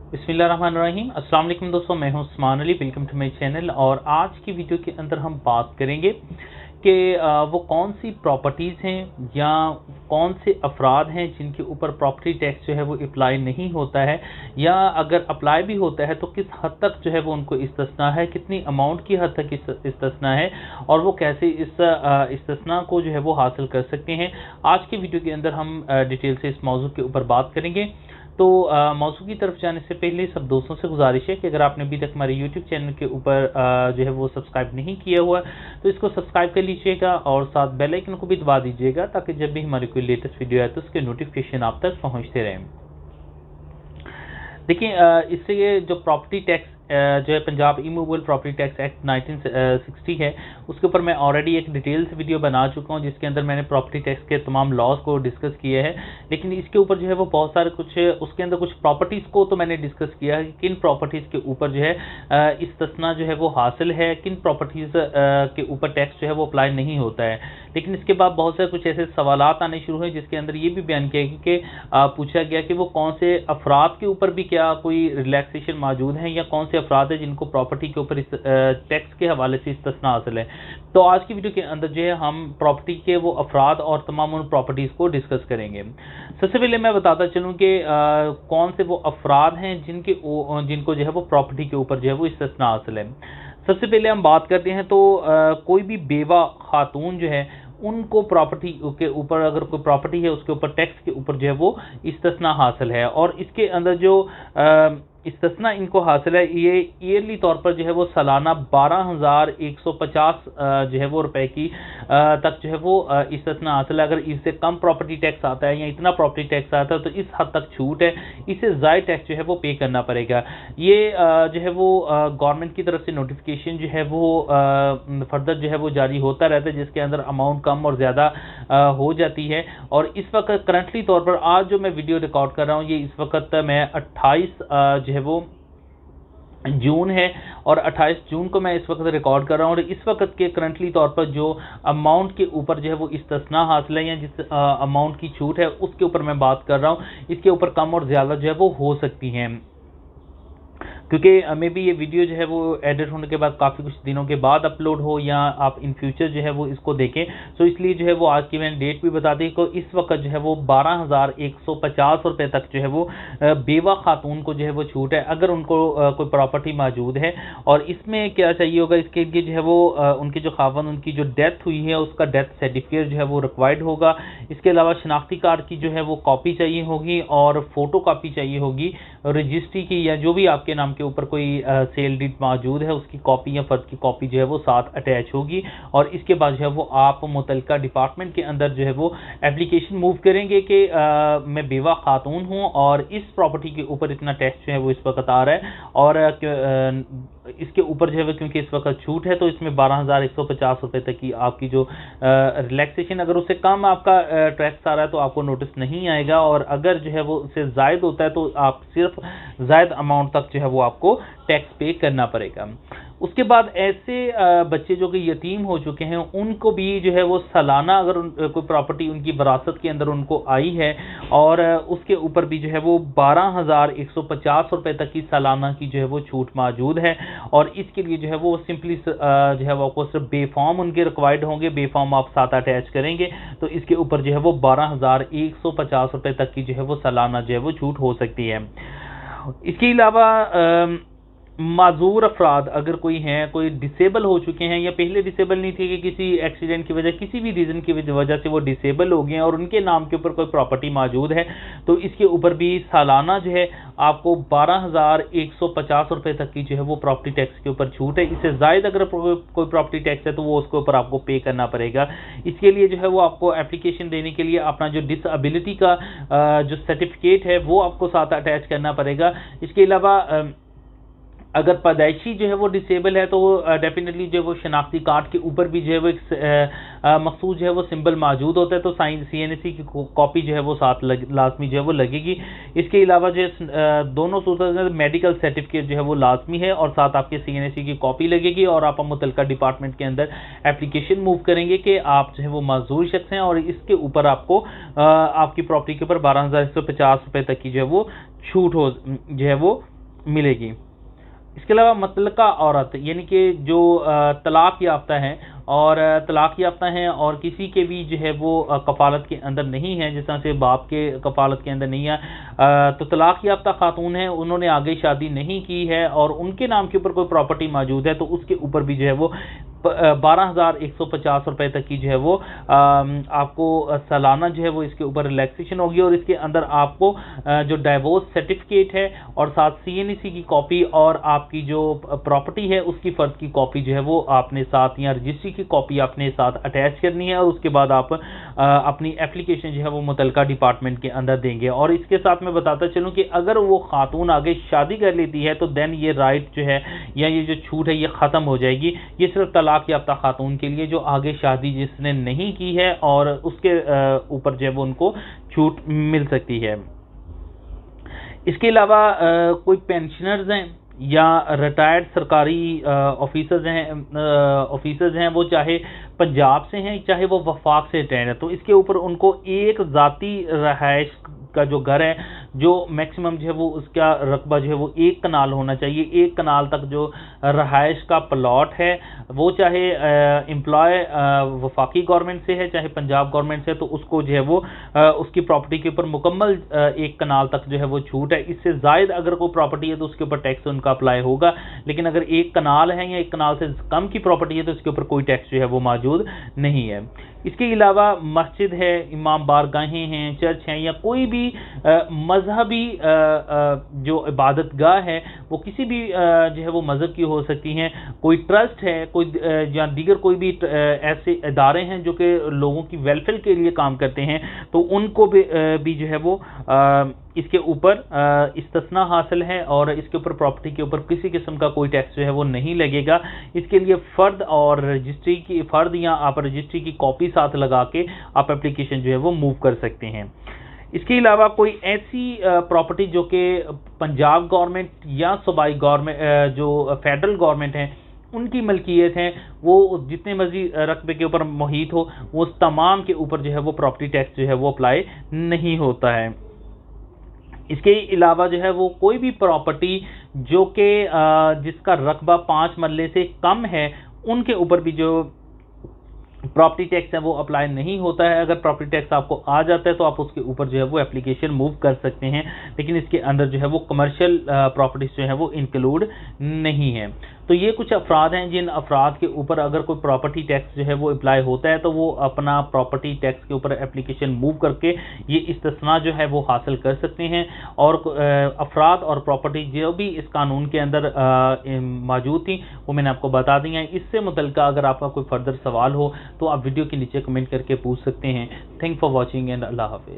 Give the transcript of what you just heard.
बिस्मिल्लाहिर्रहमानिर्रहीम। अस्सलाम वालेकुम दोस्तों, मैं हूं Usman Ali. Welcome to my channel. और आज की वीडियो के अंदर हम बात करेंगे कि वो कौन सी प्रॉपर्टीज़ हैं या कौन से अफराद हैं जिनके ऊपर प्रॉपर्टी टैक्स जो है वो अप्लाई नहीं होता है, या अगर अप्लाई भी होता है तो किस हद तक जो है वो उनको इस्तिस्ना है, कितनी अमाउंट की हद तक इस्तिस्ना है, और वो कैसे इस इस्तिस्ना को जो है वो हासिल कर सकते हैं। आज की वीडियो के अंदर हम डिटेल से इस मौजू के ऊपर बात करेंगे। तो मौजू की तरफ जाने से पहले सब दोस्तों से गुजारिश है कि अगर आपने अभी तक हमारे यूट्यूब चैनल के ऊपर जो है वो सब्सक्राइब नहीं किया हुआ तो इसको सब्सक्राइब कर लीजिएगा और साथ बेल आइकन को भी दबा दीजिएगा, ताकि जब भी हमारी कोई लेटेस्ट वीडियो आए तो उसके नोटिफिकेशन आप तक पहुंचते रहें। देखिए, इससे ये जो प्रॉपर्टी टैक्स जो है Punjab immovable property tax act 1960 है, उसके ऊपर मैं ऑलरेडी एक डिटेल्स वीडियो बना चुका हूं जिसके अंदर मैंने प्रॉपर्टी टैक्स के तमाम लॉज को डिस्कस किया है। लेकिन इसके ऊपर जो है वो बहुत सारे उसके अंदर कुछ प्रॉपर्टीज़ को तो मैंने डिस्कस किया है कि किन प्रॉपर्टीज़ के ऊपर जो है इस्तिस्ना जो है वो हासिल है, किन प्रॉपर्टीज़ के ऊपर टैक्स जो है वो अप्लाई नहीं होता है। लेकिन इसके बाद बहुत से कुछ ऐसे सवालात आने शुरू हुए जिसके अंदर ये भी बयान किया गया कि पूछा गया कि वो कौन से अफराद के ऊपर भी क्या कोई रिलैक्सेशन मौजूद है, या कौन से अफराद है जिनको प्रॉपर्टी के ऊपर टैक्स के हवाले से इस्तिस्ना हासिल है। तो आज की वीडियो के अंदर जो है हम प्रॉपर्टी के वो अफराद और तमाम उन प्रॉपर्टीज़ को डिस्कस करेंगे। सबसे पहले मैं बताता चलूँ कि कौन से वो अफराद हैं जिनको जो है वो प्रॉपर्टी के ऊपर जो है वो इस्तिस्ना हासिल है। सबसे पहले हम बात करते हैं तो कोई भी बेवा खातून जो है उनको प्रॉपर्टी के ऊपर, अगर कोई प्रॉपर्टी है उसके ऊपर टैक्स के ऊपर जो है वो इस्तिस्ना हासिल है। और इसके अंदर जो इस्तिस्ना इनको हासिल है, ये ईयरली तौर पर जो है वो सालाना 12,150 जो है वो रुपए की तक जो है वो इस्तिस्ना हासिल है। अगर इससे कम प्रॉपर्टी टैक्स आता है या इतना प्रॉपर्टी टैक्स आता है तो इस हद तक छूट है, इससे ज़ायद टैक्स जो है वो पे करना पड़ेगा। ये जो है वो गवर्नमेंट की तरफ से नोटिफिकेशन जो है वो फर्दर जो है वो जारी होता रहता है, जिसके अंदर अमाउंट कम और ज़्यादा हो जाती है। और इस वक्त करंटली तौर पर आज जो मैं वीडियो रिकॉर्ड कर रहा हूँ, ये इस वक्त मैं 28 जो है वो जून है, और 28 जून को मैं इस वक्त रिकॉर्ड कर रहा हूँ। और इस वक्त के करंटली तौर पर जो अमाउंट के ऊपर जो है वो इस्तिस्ना हासिल है, या जिस अमाउंट की छूट है उसके ऊपर मैं बात कर रहा हूँ, इसके ऊपर कम और ज़्यादा जो है वो हो सकती हैं। क्योंकि मे भी ये वीडियो जो है वो एडिट होने के बाद काफ़ी कुछ दिनों के बाद अपलोड हो, या आप इन फ्यूचर जो है वो इसको देखें, तो इसलिए जो है वो आज की मैंने डेट भी बता दी कि इस वक्त जो है वो 12,150 रुपये तक जो है वो बेवा खातून को जो है वो छूट है, अगर उनको कोई प्रॉपर्टी मौजूद है। और इसमें क्या चाहिए होगा, इसके लिए जो है वो उनकी जो खावन उनकी जो डेथ हुई है उसका डेथ सर्टिफिकेट जो है वो रिक्वायर्ड होगा। इसके अलावा शनाख्ती कार्ड की जो है वो कॉपी चाहिए होगी, और फोटो कॉपी चाहिए होगी रजिस्ट्री की, या जो भी आपके नाम के ऊपर कोई सेल डीड मौजूद है उसकी कॉपी या फर्द की कॉपी जो है वो साथ अटैच होगी। और इसके बाद जो है वो आप मुतलका डिपार्टमेंट के अंदर जो है वो एप्लीकेशन मूव करेंगे कि मैं बेवा खातून हूँ और इस प्रॉपर्टी के ऊपर इतना टैक्स जो है वो इस वक्त आ रहा है, और इसके ऊपर जो है क्योंकि इस वक्त छूट है तो इसमें 12,150 रुपये तक की आपकी जो रिलैक्सेशन, अगर उससे कम आपका टैक्स आ रहा है तो आपको नोटिस नहीं आएगा, और अगर जो है वो उससे ज़ायद होता है तो आप सिर्फ ज़ायद अमाउंट तक जो है वो आपको टैक्स पे करना पड़ेगा। उसके बाद ऐसे बच्चे जो कि यतीम हो चुके हैं उनको भी जो है वो सालाना, अगर कोई प्रॉपर्टी उनकी विरासत के अंदर उनको आई है और उसके ऊपर भी जो है वो 12,150 रुपये तक की सालाना की जो है वो छूट मौजूद है। और इसके लिए जो है वो सिंपली जो है वो आपको सिर्फ बेफॉर्म उनके रिक्वायर्ड होंगे, बेफॉर्म आप साथ अटैच करेंगे तो इसके ऊपर जो है वो 12,150 रुपये तक की जो है वो सालाना जो है वो छूट हो सकती है। इसके अलावा माजूर अफराद अगर कोई हैं, कोई डिसेबल हो चुके हैं या पहले डिसेबल नहीं थे कि किसी एक्सीडेंट की वजह, किसी भी रीज़न की वजह से वो डिसेबल हो गए हैं और उनके नाम के ऊपर कोई प्रॉपर्टी मौजूद है, तो इसके ऊपर भी सालाना जो है आपको 12,150 रुपये तक की जो है वो प्रॉपर्टी टैक्स के ऊपर छूट है। इससे ज़ायद अगर कोई प्रॉपर्टी टैक्स है तो वो उसके ऊपर आपको पे करना पड़ेगा। इसके लिए जो है वो आपको एप्लीकेशन देने के लिए अपना जो डिसएबिलिटी का जो सर्टिफिकेट है वो आपको साथ अटैच करना पड़ेगा। इसके अलावा अगर पैदाइशी जो है वो डिसेबल है तो डेफिनेटली जो है वो शनाख्ती कार्ड के ऊपर भी जो है वो एक मखसूस जो है वो सिंबल मौजूद होता है, तो CNSE की कॉपी जो है वो साथ लाजमी जो है वो लगेगी। इसके अलावा जो दोनों सूरत में मेडिकल सर्टिफिकेट जो है वो लाजमी है और साथ आपके CNSE की कॉपी लगेगी, और आप मुतलका डिपार्टमेंट के अंदर एप्लीकेशन मूव करेंगे कि आप जो है वो माजूर शख्स हैं और इसके ऊपर आपको आपकी प्रॉपर्टी के ऊपर 12,150 रुपये तक की जो है वो छूट जो है वो ملے گی۔ اس کے علاوہ مطلقہ عورت یعنی کہ جو طلاق یافتہ ہیں اور طلاق یافتہ ہیں اور کسی کے بھی جو ہے وہ کفالت کے اندر نہیں ہے، جس طرح سے باپ کے کفالت کے اندر نہیں ہے، تو طلاق یافتہ خاتون ہیں، انہوں نے آگے شادی نہیں کی ہے اور ان کے نام کے اوپر کوئی پراپرٹی موجود ہے تو اس کے اوپر بھی جو ہے وہ 12,150 روپے تک کی جو ہے وہ آپ کو سالانہ جو ہے وہ اس کے اوپر ریلیکسیشن ہوگی، اور اس کے اندر آپ کو جو ڈائیورس سرٹیفکیٹ ہے اور ساتھ CNC کی کاپی اور آپ کی جو پراپرٹی ہے اس کی فرد کی کاپی جو ہے وہ آپ نے ساتھ، یا رجسٹری کی کاپی آپ نے ساتھ اٹیچ کرنی ہے، اور اس کے بعد آپ اپنی اپلیکیشن جو ہے وہ متعلقہ ڈپارٹمنٹ کے اندر دیں گے۔ اور اس کے ساتھ میں بتاتا چلوں کہ اگر وہ خاتون آگے شادی کر لیتی ہے تو دین یہ رائٹ جو ہے یا یہ جو چھوٹ ہے یہ ختم ہو جائے گی۔ یہ صرف طلاق یافتہ خاتون کے لیے جو آگے شادی جس نے نہیں کی ہے اور اس کے اوپر جو ہے وہ ان کو چھوٹ مل سکتی ہے۔ اس کے علاوہ کوئی پینشنرز ہیں یا ریٹائرڈ سرکاری آفیسرز ہیں، وہ چاہے پنجاب سے ہیں چاہے وہ وفاق سے ریٹائرڈ ہیں، تو اس کے اوپر ان کو ایک ذاتی رہائش کا جو گھر ہے جو میکسیمم جو ہے وہ اس کا رقبہ جو ہے وہ 1 کنال ہونا چاہیے، 1 کنال تک جو رہائش کا پلاٹ ہے، وہ چاہے امپلائی وفاقی گورنمنٹ سے ہے چاہے پنجاب گورنمنٹ سے، تو اس کو جو ہے وہ اس کی پراپرٹی کے اوپر مکمل 1 کنال تک جو ہے وہ چھوٹ ہے۔ اس سے زائد اگر کوئی پراپرٹی ہے تو اس کے اوپر ٹیکس ان کا اپلائی ہوگا، لیکن اگر 1 کنال ہے یا 1 کنال سے کم کی پراپرٹی ہے تو اس کے اوپر کوئی ٹیکس جو ہے وہ موجود نہیں ہے۔ اس کے علاوہ مسجد ہے، امام بارگاہیں ہیں، چرچ ہیں، یا کوئی بھی مذہبی جو عبادت گاہ ہے وہ کسی بھی جو ہے وہ مذہب کی ہو سکتی ہیں، کوئی ٹرسٹ ہے، کوئی یا دیگر کوئی بھی ایسے ادارے ہیں جو کہ لوگوں کی ویلفیئر کے لیے کام کرتے ہیں، تو ان کو بھی جو ہے وہ اس کے اوپر استثناء حاصل ہے اور اس کے اوپر پراپرٹی کے اوپر کسی قسم کا کوئی ٹیکس جو ہے وہ نہیں لگے گا۔ اس کے لیے فرد یا آپ رجسٹری کی کاپی ساتھ لگا کے آپ اپلیکیشن جو ہے وہ موو کر سکتے ہیں۔ اس کے علاوہ کوئی ایسی پراپرٹی جو کہ پنجاب گورنمنٹ یا صوبائی گورنمنٹ جو فیڈرل گورنمنٹ ہیں ان کی ملکیت ہیں، وہ جتنے مرضی رقبے کے اوپر محیط ہو، وہ اس تمام کے اوپر جو ہے وہ پراپرٹی ٹیکس جو ہے وہ اپلائی نہیں ہوتا ہے۔ اس کے علاوہ جو ہے وہ کوئی بھی پراپرٹی جو کہ جس کا رقبہ 5 مرلے سے کم ہے ان کے اوپر بھی جو پراپرٹی ٹیکس ہے وہ اپلائی نہیں ہوتا ہے۔ اگر پراپرٹی ٹیکس آپ کو آ جاتا ہے تو آپ اس کے اوپر جو ہے وہ اپلیکیشن موو کر سکتے ہیں، لیکن اس کے اندر جو ہے وہ کمرشل پراپرٹیز جو ہے وہ انکلوڈ نہیں ہے۔ تو یہ کچھ افراد ہیں جن افراد کے اوپر اگر کوئی پراپرٹی ٹیکس جو ہے وہ اپلائی ہوتا ہے تو وہ اپنا پراپرٹی ٹیکس کے اوپر اپلیکیشن موو کر کے یہ استثناء جو ہے وہ حاصل کر سکتے ہیں، اور افراد اور پراپرٹی جو بھی اس قانون کے اندر موجود تھیں وہ میں نے آپ کو بتا دی ہیں۔ اس سے متعلقہ اگر آپ کا کوئی فردر سوال ہو تو آپ ویڈیو کے نیچے کمنٹ کر کے پوچھ سکتے ہیں۔ تھینک فار واچنگ اینڈ اللہ حافظ۔